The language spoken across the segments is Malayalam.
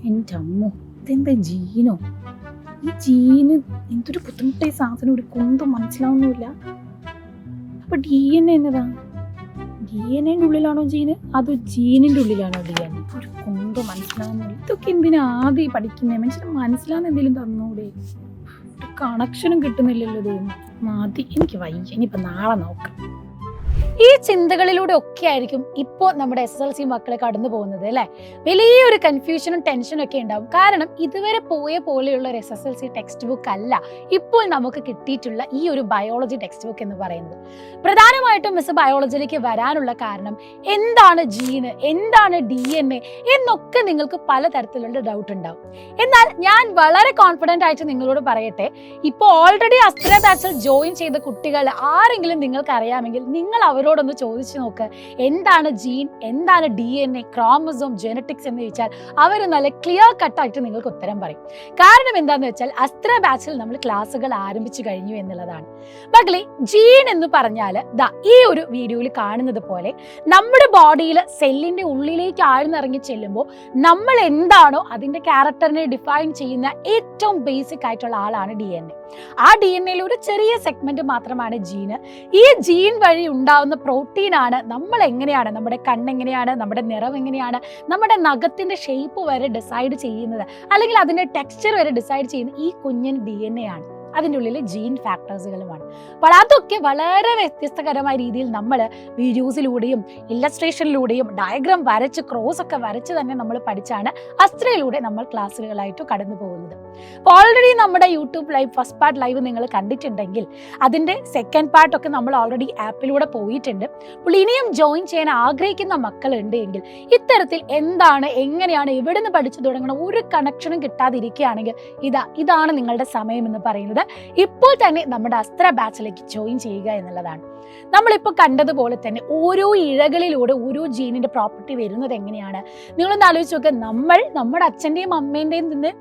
എൻ്റെ അമ്മോ, ഇതെന്താ ജീനോ? ഈ ജീന് എന്തൊരു ബുദ്ധിമുട്ടായി സാധനം, ഒരു കുന്തും മനസ്സിലാവുന്നില്ല. അപ്പൊ DNA എന്നതാ? DNA ഉള്ളിലാണോ ജീന്, അതോ ജീനിന്റെ ഉള്ളിലാണോ DNA? ഒരു കുന്തും മനസ്സിലാവുന്നില്ല. ഇതൊക്കെ എന്തിനാ ആദ്യം പഠിക്കുന്നേ? മനുഷ്യന് മനസ്സിലാവുന്ന എന്തെങ്കിലും തന്നൂടെ? ഒരു കണക്ഷനും കിട്ടുന്നില്ലല്ലോ ദൈവം. മതി, എനിക്ക് വയ്യ, ഇനിയിപ്പോ നാളെ നോക്കാം. ഈ ചിന്തകളിലൂടെ ഒക്കെ ആയിരിക്കും ഇപ്പോൾ നമ്മുടെ SSLC മക്കളെ കടന്നു പോകുന്നത് അല്ലേ. വലിയൊരു കൺഫ്യൂഷനും ടെൻഷനും ഒക്കെ ഉണ്ടാവും. കാരണം ഇതുവരെ പോയ പോലെയുള്ള ഒരു SSLC ടെക്സ്റ്റ് ബുക്ക് അല്ല ഇപ്പോൾ നമുക്ക് കിട്ടിയിട്ടുള്ള ഈ ഒരു ബയോളജി ടെക്സ്റ്റ് ബുക്ക് എന്ന് പറയുന്നത്. പ്രധാനമായിട്ടും മിസ് ബയോളജിയിലേക്ക് വരാനുള്ള കാരണം എന്താണ് ജീന്, എന്താണ് DNA എന്നൊക്കെ നിങ്ങൾക്ക് പലതരത്തിലുള്ള ഡൗട്ട് ഉണ്ടാവും. എന്നാൽ ഞാൻ വളരെ കോൺഫിഡൻ്റ് ആയിട്ട് നിങ്ങളോട് പറയട്ടെ, ഇപ്പോൾ ഓൾറെഡി അസ്ത്ര ബാച്ചിൽ ജോയിൻ ചെയ്ത കുട്ടികൾ ആരെങ്കിലും നിങ്ങൾക്ക് അറിയാമെങ്കിൽ നിങ്ങൾ അവരോടൊന്ന് ചോദിച്ചു നോക്ക്, എന്താണ് ജീൻ, എന്താണ് DNA, ക്രോമസോം, ജെനറ്റിക്സ് എന്ന് ചോദിച്ചാൽ അവർ നല്ല ക്ലിയർ കട്ടായിട്ട് നിങ്ങൾക്ക് ഉത്തരം പറയും. കാരണം എന്താണെന്ന് വെച്ചാൽ അസ്ത്ര ബാച്ചിൽ നമ്മൾ ക്ലാസ്സുകൾ ആരംഭിച്ചു കഴിഞ്ഞു എന്നുള്ളതാണ്. മക്കളെ, ജീൻ എന്ന് പറഞ്ഞാൽ ദാ ഈ ഒരു വീഡിയോയിൽ കാണുന്നത് പോലെ നമ്മുടെ ബോഡിയിൽ സെല്ലിന്റെ ഉള്ളിലേക്ക് ആഴ്ന്നിറങ്ങി ചെല്ലുമ്പോൾ നമ്മൾ എന്താണോ അതിന്റെ ക്യാരക്ടറിനെ ഡിഫൈൻ ചെയ്യുന്ന ഏറ്റവും ബേസിക് ആയിട്ടുള്ള ആളാണ് DNA. ആ DNAയിൽ ഒരു ചെറിയ സെഗ്മെന്റ് മാത്രമാണ് ജീന്. ഈ ജീൻ വഴി ഉണ്ടാവുന്ന പ്രോട്ടീനാണ് നമ്മൾ എങ്ങനെയാണ്, നമ്മുടെ കണ്ണെങ്ങനെയാണ്, നമ്മുടെ നിറം എങ്ങനെയാണ്, നമ്മുടെ നഖത്തിന്റെ ഷേപ്പ് വരെ ഡിസൈഡ് ചെയ്യുന്നത്, അല്ലെങ്കിൽ അതിന്റെ ടെക്സ്ചർ വരെ ഡിസൈഡ് ചെയ്യുന്നത് ഈ കുഞ്ഞൻ DNA ആണ്. അതിൻ്റെ ഉള്ളിൽ ജീൻ ഫാക്ടേഴ്സുകളുമാണ്. അപ്പോൾ അതൊക്കെ വളരെ വ്യത്യസ്തകരമായ രീതിയിൽ നമ്മൾ വീഡിയോസിലൂടെയും ഇല്ലസ്ട്രേഷനിലൂടെയും ഡയഗ്രാം വരച്ച് ക്രോസ് ഒക്കെ വരച്ച് തന്നെ നമ്മൾ പഠിച്ചാണ് അസ്ത്രയിലൂടെ നമ്മൾ ക്ലാസ്സുകളായിട്ട് കടന്നു പോകുന്നത്. അപ്പോൾ ഓൾറെഡി നമ്മുടെ YouTube live first part live നിങ്ങൾ കണ്ടിട്ടുണ്ടെങ്കിൽ അതിൻ്റെ സെക്കൻഡ് പാർട്ടൊക്കെ നമ്മൾ ഓൾറെഡി ആപ്പിലൂടെ പോയിട്ടുണ്ട്. അപ്പോൾ ഇനിയും ജോയിൻ ചെയ്യാൻ ആഗ്രഹിക്കുന്ന മക്കളുണ്ട് എങ്കിൽ ഇത്തരത്തിൽ എന്താണ്, എങ്ങനെയാണ്, എവിടെ നിന്ന് പഠിച്ചു തുടങ്ങണം, ഒരു കണക്ഷനും കിട്ടാതിരിക്കുകയാണെങ്കിൽ ഇതാണ് നിങ്ങളുടെ സമയം എന്ന് പറയുന്നത്. ഇപ്പോൾ തന്നെ നമ്മുടെ അസ്ത്ര ബാച്ചിലേക്ക് ജോയിൻ ചെയ്യുക എന്നുള്ളതാണ്. നമ്മളിപ്പോൾ കണ്ടതുപോലെ തന്നെ ഓരോ ഇഴകളിലൂടെ ഓരോ ജീനിന്റെ പ്രോപ്പർട്ടി വരുന്നത് എങ്ങനെയാണ് നിങ്ങളൊന്ന് ആലോചിച്ച് നോക്കുക. നമ്മുടെ അച്ഛൻ്റെയും അമ്മേൻ്റെയും നിന്ന്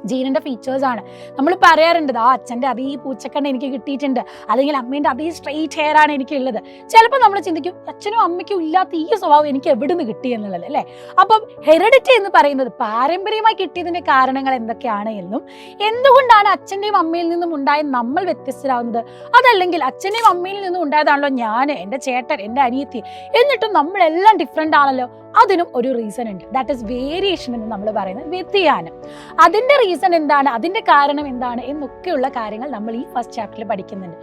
ജീനിന്റെ ഫീച്ചേഴ്സ് ആണ്. നമ്മൾ പറയാറുണ്ട്, ആ അച്ഛൻ്റെ അതേ പൂച്ചക്കണ്ണ എനിക്ക് കിട്ടിയിട്ടുണ്ട്, അല്ലെങ്കിൽ അമ്മേൻ്റെ അതേ സ്ട്രെയിറ്റ് ഹെയർ ആണ് എനിക്കുള്ളത്. ചിലപ്പോൾ നമ്മൾ ചിന്തിക്കും, അച്ഛനും അമ്മയ്ക്കും ഇല്ലാത്ത ഈ സ്വഭാവം എനിക്ക് എവിടെ നിന്ന് കിട്ടി എന്നുള്ളത് അല്ലേ. അപ്പം ഹെറിഡിറ്റി എന്ന് പറയുന്നത് പാരമ്പര്യമായി കിട്ടിയതിൻ്റെ കാരണങ്ങൾ എന്തൊക്കെയാണ് എന്നും, എന്തുകൊണ്ടാണ് അച്ഛൻ്റെയും അമ്മയിൽ നിന്നും ഉണ്ടായ നമ്മൾ വ്യത്യസ്തരാകുന്നത്, അതല്ലെങ്കിൽ അച്ഛൻ്റെയും അമ്മയിൽ നിന്നും ഉണ്ടായതാണല്ലോ ഞാൻ, എൻ്റെ ചേട്ടൻ, എൻ്റെ അനിയത്തി, എന്നിട്ടും നമ്മളെല്ലാം ഡിഫറെൻ്റ് ആണല്ലോ, അതിനും ഒരു റീസൺ ഉണ്ട്. ദാറ്റ് ഈസ് വേരിയേഷൻ എന്ന് നമ്മൾ പറയുന്നത്, വ്യതിയാനം. അതിൻ്റെ റീസൺ എന്താണ്, അതിൻ്റെ കാരണം എന്താണ് എന്നൊക്കെയുള്ള കാര്യങ്ങൾ നമ്മൾ ഈ ഫസ്റ്റ് ചാപ്റ്ററിൽ പഠിക്കുന്നുണ്ട്.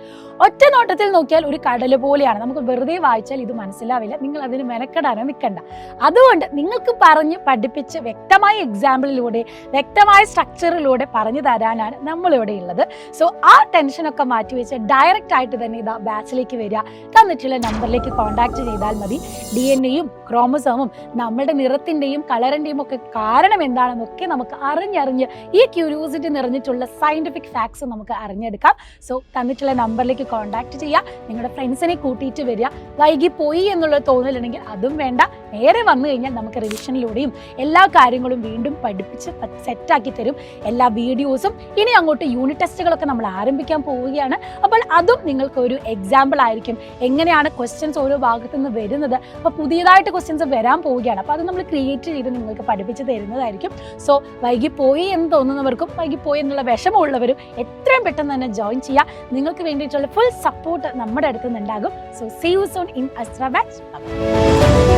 ഒറ്റ നോട്ടത്തിൽ നോക്കിയാൽ ഒരു കടൽ പോലെയാണ്, നമുക്ക് വെറുതെ വായിച്ചാൽ ഇത് മനസ്സിലാവില്ല, നിങ്ങൾ അതിന് മെനക്കെടാനോ നിൽക്കണ്ട. അതുകൊണ്ട് നിങ്ങൾക്ക് പറഞ്ഞ് പഠിപ്പിച്ച് വ്യക്തമായ എക്സാമ്പിളിലൂടെ വ്യക്തമായ സ്ട്രക്ചറിലൂടെ പറഞ്ഞു തരാനാണ് നമ്മളിവിടെ ഉള്ളത്. സോ ആ ടെൻഷനൊക്കെ മാറ്റിവെച്ച് ഡയറക്റ്റ് ആയിട്ട് തന്നെ ഇതാ ബാച്ചിലേക്ക് വരിക, തന്നിട്ടുള്ള നമ്പറിലേക്ക് കോൺടാക്ട് ചെയ്താൽ മതി. DNAയും ക്രോമസോമും നമ്മളുടെ നിറത്തിൻ്റെയും കളറിൻ്റെയും ഒക്കെ കാരണം എന്താണെന്നൊക്കെ നമുക്ക് അറിഞ്ഞ് ഈ ക്യൂരിയോസിറ്റി നിറഞ്ഞിട്ടുള്ള സയൻറ്റിഫിക് ഫാക്ട്സ് നമുക്ക് അറിഞ്ഞെടുക്കാം. സോ തന്നിട്ടുള്ള നമ്പറിലേക്ക് കോൺടാക്ട് ചെയ്യുക, നിങ്ങളുടെ ഫ്രണ്ട്സിനെ കൂട്ടിയിട്ട് വരിക. വൈകിപ്പോയി എന്നുള്ള തോന്നലുണ്ടെങ്കിൽ അതും വേണ്ട, നേരെ വന്നു കഴിഞ്ഞാൽ നമുക്ക് റിവിഷനിലൂടെയും എല്ലാ കാര്യങ്ങളും വീണ്ടും പഠിപ്പിച്ച് സെറ്റാക്കി തരും. എല്ലാ വീഡിയോസും ഇനി അങ്ങോട്ട് യൂണിറ്റ് ടെസ്റ്റുകളൊക്കെ നമ്മൾ ആരംഭിക്കാൻ പോവുകയാണ്. അപ്പോൾ അതും നിങ്ങൾക്ക് ഒരു എക്സാമ്പിൾ ആയിരിക്കും, എങ്ങനെയാണ് ക്വസ്റ്റ്യൻസ് ഓരോ ഭാഗത്തു നിന്ന് വരുന്നത്. അപ്പോൾ പുതിയതായിട്ട് ക്വസ്റ്റ്യൻസ് വരാൻ പോവുകയാണ്, അപ്പോൾ അത് നമ്മൾ ക്രിയേറ്റ് ചെയ്ത് നിങ്ങൾക്ക് പഠിപ്പിച്ച് തരുന്നതായിരിക്കും. സോ വൈകിപ്പോയി എന്ന് തോന്നുന്നവർക്കും വൈകിപ്പോയി എന്നുള്ള വിഷമമുള്ളവരും എത്രയും പെട്ടെന്ന് തന്നെ ജോയിൻ ചെയ്യുക. നിങ്ങൾക്ക് വേണ്ടിയിട്ടുള്ള ഫുൾ സപ്പോർട്ട് നമ്മുടെ അടുത്ത് നിന്നുണ്ടാകും. So see you soon in Astra batch.